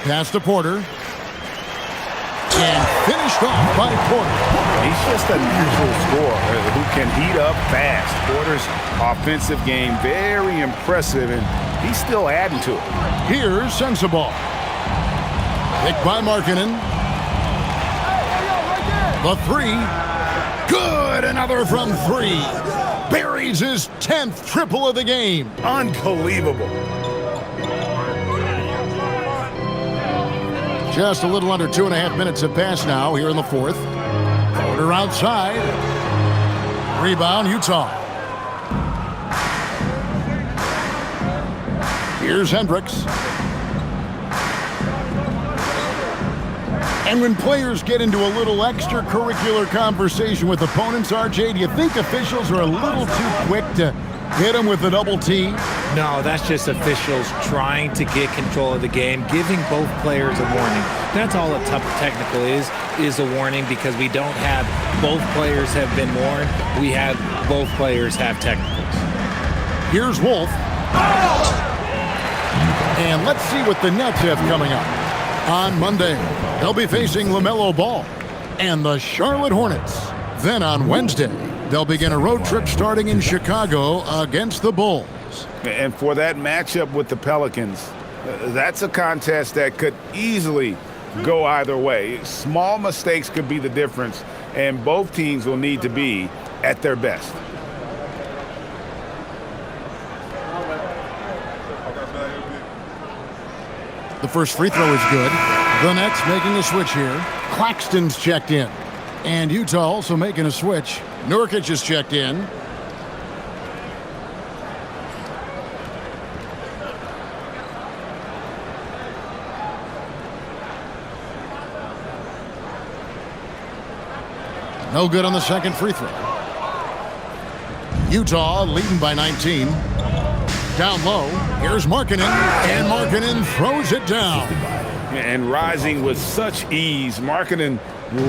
Pass to Porter. And finished off by Porter. He's just a natural scorer who can heat up fast. Porter's offensive game very impressive, and he's still adding to it. Here's Sensabaugh. Picked by Markkanen. The 3. Good. Another from 3. Buries his 10th triple of the game. Unbelievable. Just a little under 2.5 minutes have passed now here in the fourth. Porter outside. Rebound, Utah. Here's Hendricks. And when players get into a little extracurricular conversation with opponents, RJ, do you think officials are a little too quick to hit them with the double T? No, that's just officials trying to get control of the game, giving both players a warning. That's all a tough technical is a warning because we don't have both players have been warned. We have both players have technicals. Here's Wolf. And let's see what the Nets have coming up. On Monday, they'll be facing LaMelo Ball and the Charlotte Hornets. Then on Wednesday, they'll begin a road trip starting in Chicago against the Bulls. And for that matchup with the Pelicans, that's a contest that could easily go either way. Small mistakes could be the difference, and both teams will need to be at their best. The first free throw is good. The Nets making a switch here. Claxton's checked in. And Utah also making a switch. Nurkic is checked in. No good on the second free throw. Utah leading by 19. Down low, here's Markkanen, and Markkanen throws it down. And rising with such ease, Markkanen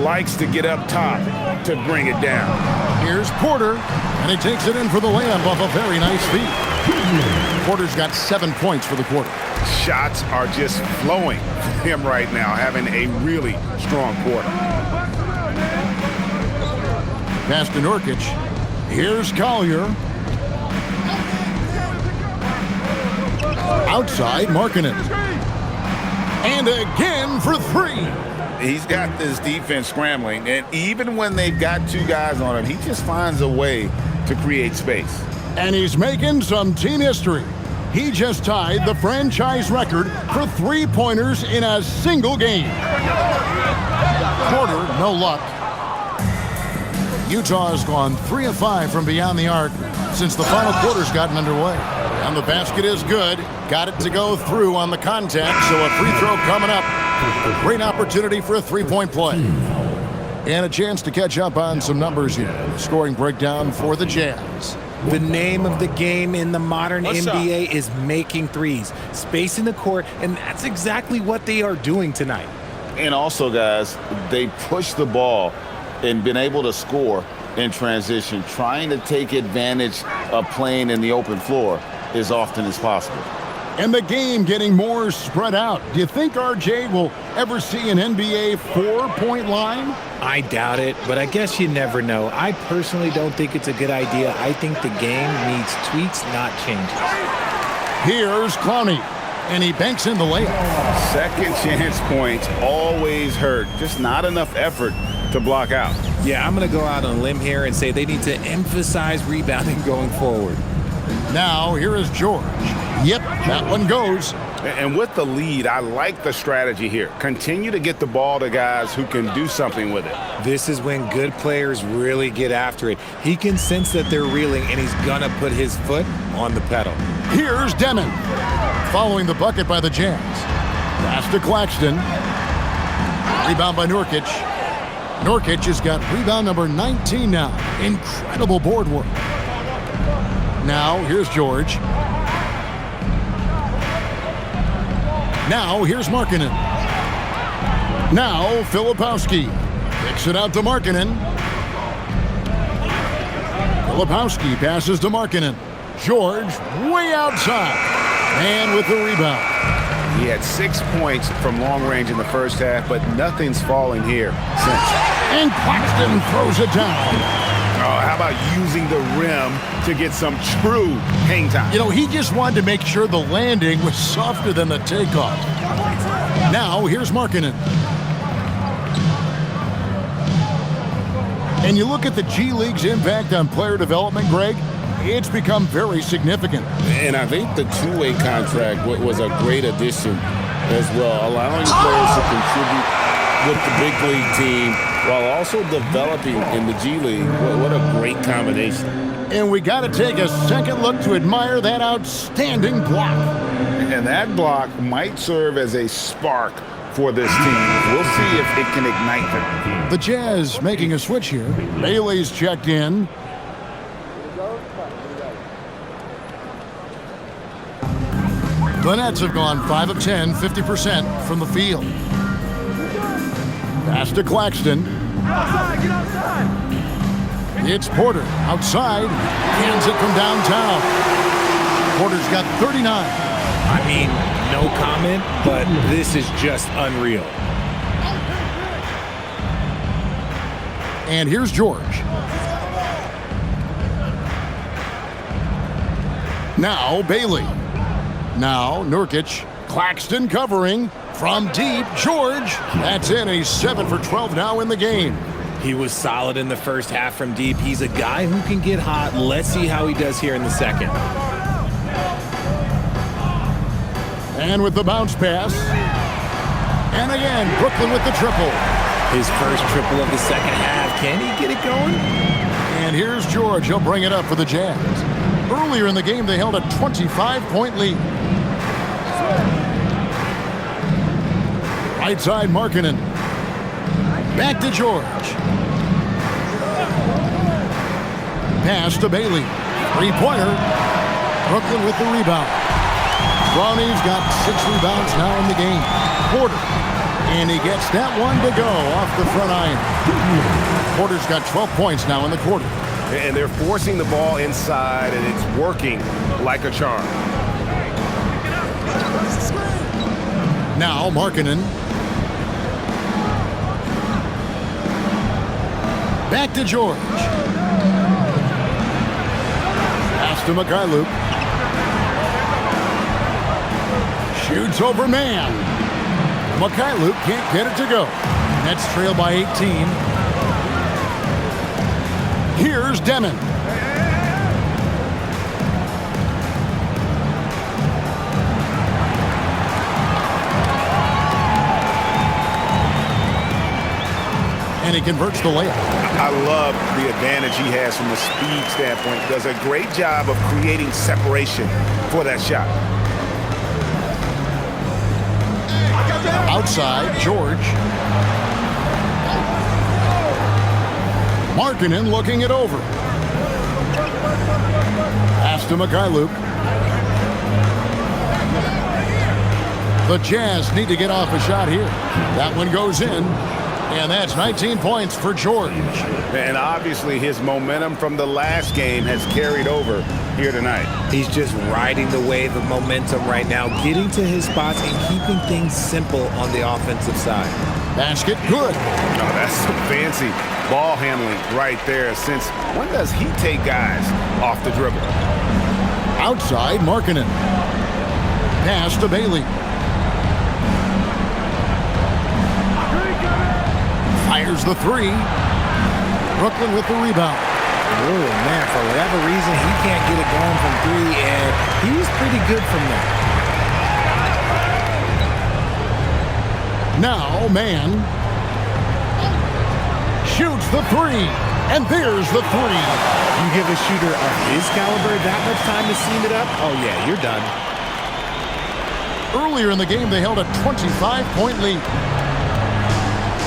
likes to get up top to bring it down. Here's Porter, and he takes it in for the layup off a very nice feed. Porter's got 7 points for the quarter. Shots are just flowing for him right now, having a really strong quarter. Pass to Nurkic. Here's Collier. Outside, Markkanen. And again for three. He's got this defense scrambling, and even when they've got two guys on him, he just finds a way to create space. And he's making some team history. He just tied the franchise record for three-pointers in a single game. Porter, no luck. Utah has gone 3 of 5 from beyond the arc since the final quarter's gotten underway. And the basket is good. Got it to go through on the contact, so a free throw coming up. A great opportunity for a three-point play. And a chance to catch up on some numbers here. Scoring breakdown for the Jazz. The name of the game in the modern NBA is making threes, spacing the court, and that's exactly what they are doing tonight. And also, guys, they push the ball and been able to score in transition, trying to take advantage of playing in the open floor as often as possible. And the game getting more spread out. Do you think RJ will ever see an NBA 4-point line? I doubt it, but I guess you never know. I personally don't think it's a good idea. I think the game needs tweaks, not changes. Here's Clowney, and he banks in the layup. Second chance points always hurt. Just not enough effort to block out. Yeah, I'm going to go out on a limb here and say they need to emphasize rebounding going forward. Now, here is George. Yep, that one goes. And with the lead, I like the strategy here. Continue to get the ball to guys who can do something with it. This is when good players really get after it. He can sense that they're reeling, and he's going to put his foot on the pedal. Here's Demon. Following the bucket by the Jazz. Pass to Claxton. Rebound by Nurkic. Nurkic has got rebound number 19 now. Incredible board work. Now, here's George. Now, here's Markkanen. Now, Filipowski. Kicks it out to Markkanen. Filipowski passes to Markkanen. George way outside. And with the rebound. He had 6 points from long range in the first half, but nothing's falling here since. And Claxton throws it down. Oh, how about using the rim to get some true hang time? You know, he just wanted to make sure the landing was softer than the takeoff. Now, here's Markkanen. And you look at the G League's impact on player development, Greg, it's become very significant. And I think the two-way contract was a great addition as well, allowing players to contribute with the big league team while also developing in the G League. What a great combination. And we got to take a second look to admire that outstanding block. And that block might serve as a spark for this team. We'll see if it can ignite them. The Jazz making a switch here. Bailey's checked in. The Nets have gone 5 of 10, 50% from the field. Pass to Claxton. Outside, get outside. It's Porter outside. Hands it from downtown. Porter's got 39. I mean, no comment, but this is just unreal. And here's George. Now Bailey. Now Nurkic. Claxton covering. From deep, George. That's in. He's 7 for 12 now in the game. He was solid in the first half from deep. He's a guy who can get hot. Let's see how he does here in the second. And with the bounce pass. And again, Brooklyn with the triple. His first triple of the second half. Can he get it going? And here's George. He'll bring it up for the Jazz. Earlier in the game, they held a 25-point lead. Right side, Markkanen. Back to George. Pass to Bailey. Three-pointer. Brooklyn with the rebound. Brownie's got 6 rebounds now in the game. Porter. And he gets that one to go off the front iron. Porter's got 12 points now in the quarter. And they're forcing the ball inside, and it's working like a charm. Now Markkanen. Back to George. Pass to Mikhailuk. Shoots over man. Mikhailuk can't get it to go. Nets trail by 18. Here's Demon. And he converts the layup. I love the advantage he has from the speed standpoint. Does a great job of creating separation for that shot. Outside, George. Markkanen looking it over. Pass to Mikhailuk. The Jazz need to get off a shot here. That one goes in. And that's 19 points for George. And obviously his momentum from the last game has carried over here tonight. He's just riding the wave of momentum right now, getting to his spots and keeping things simple on the offensive side. Basket good. No, that's some fancy ball handling right there. Since when does he take guys off the dribble? Outside, Markkanen. Pass to Bailey. Fires the three. Brooklyn with the rebound. Oh, man, for whatever reason, he can't get it going from 3, and he's pretty good from there. Now, man. Shoots the 3. And there's the 3. You give a shooter of his caliber that much time to seam it up, oh, yeah, you're done. Earlier in the game, they held a 25-point lead.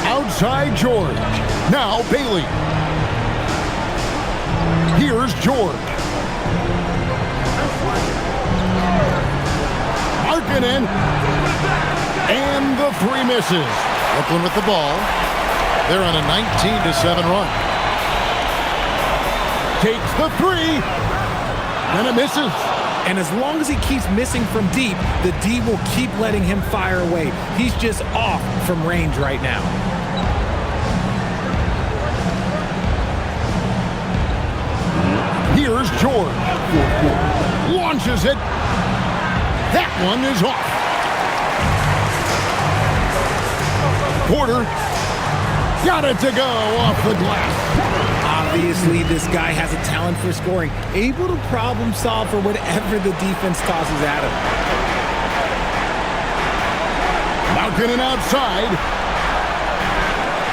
Outside George. Now Bailey. Here's George. Markkanen. And the 3 misses. Brooklyn with the ball. They're on a 19-7 run. Takes the 3. And it misses. And as long as he keeps missing from deep, the D will keep letting him fire away. He's just off from range right now. Here's George. Launches it. That one is off. Porter got it to go off the glass. Obviously, this guy has a talent for scoring, able to problem solve for whatever the defense tosses at him. Markkanen outside.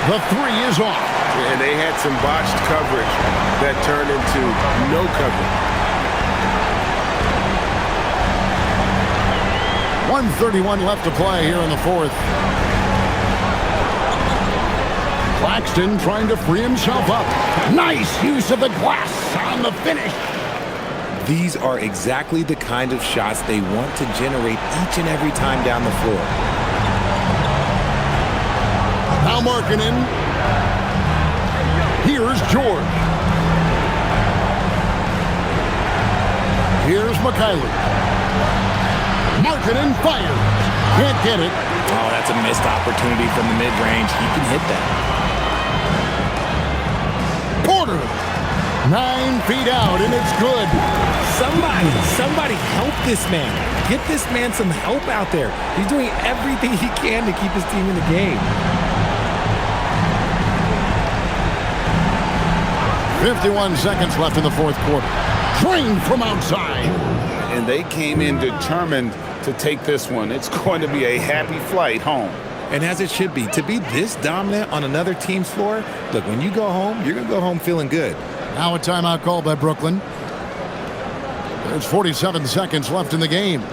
The 3 is off. And they had some botched coverage that turned into no coverage. 1:31 left to play here in the 4th. Claxton trying to free himself up. Nice use of the glass on the finish. These are exactly the kind of shots they want to generate each and every time down the floor. Now Markkanen. Here's George. Here's Mikhailuk. Markkanen fires. Can't get it. Oh, that's a missed opportunity from the mid-range. He can hit that. Porter. 9 feet out, and it's good. Somebody help this man. Get this man some help out there. He's doing everything he can to keep his team in the game. 51 seconds left in the 4th quarter. Drained from outside. And they came in determined to take this one. It's going to be a happy flight home. And as it should be, to be this dominant on another team's floor, look, when you go home, you're going to go home feeling good. Now a timeout called by Brooklyn. There's 47 seconds left in the game.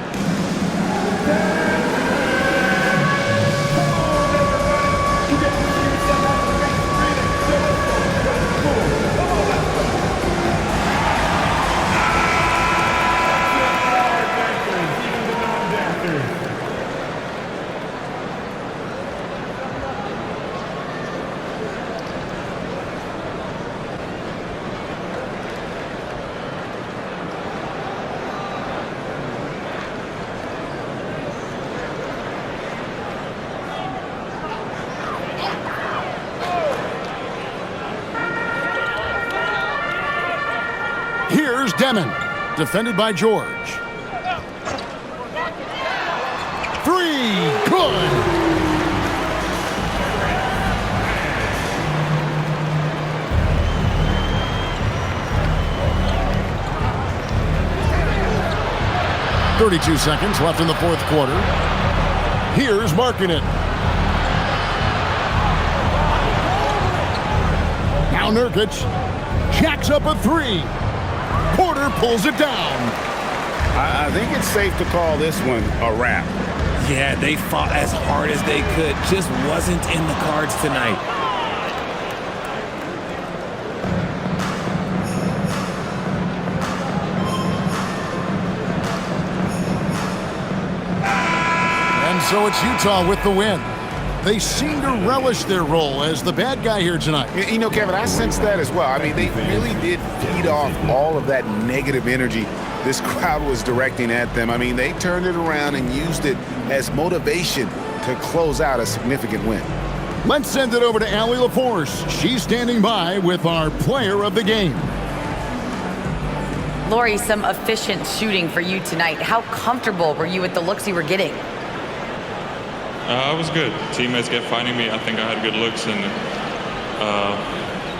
Demon, defended by George. Three, good. .32 seconds left in the fourth quarter. Here's Markkanen. Now Nurkic jacks up a three. Porter pulls it down. I think it's safe to call this one a wrap. Yeah, they fought as hard as they could. Just wasn't in the cards tonight. And so it's Utah with the win. They seem to relish their role as the bad guy here tonight. You know, Kevin, I sense that as well. I mean, they really did feed off all of that negative energy this crowd was directing at them. I mean, they turned it around and used it as motivation to close out a significant win. Let's send it over to Allie LaForce. She's standing by with our player of the game. Lori, some efficient shooting for you tonight. How comfortable were you with the looks you were getting? I was good. Teammates kept finding me. I think I had good looks, and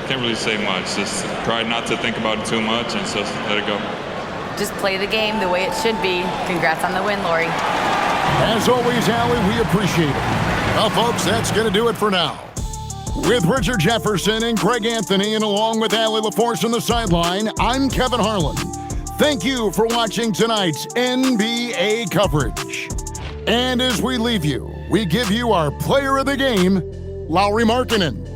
can't really say much. Just try not to think about it too much and just let it go. Just play the game the way it should be. Congrats on the win, Lori. As always, Allie, we appreciate it. Well, folks, that's going to do it for now. With Richard Jefferson and Greg Anthony, and along with Allie LaForce on the sideline, I'm Kevin Harlan. Thank you for watching tonight's NBA coverage. And as we leave you, we give you our player of the game, Lauri Markkanen.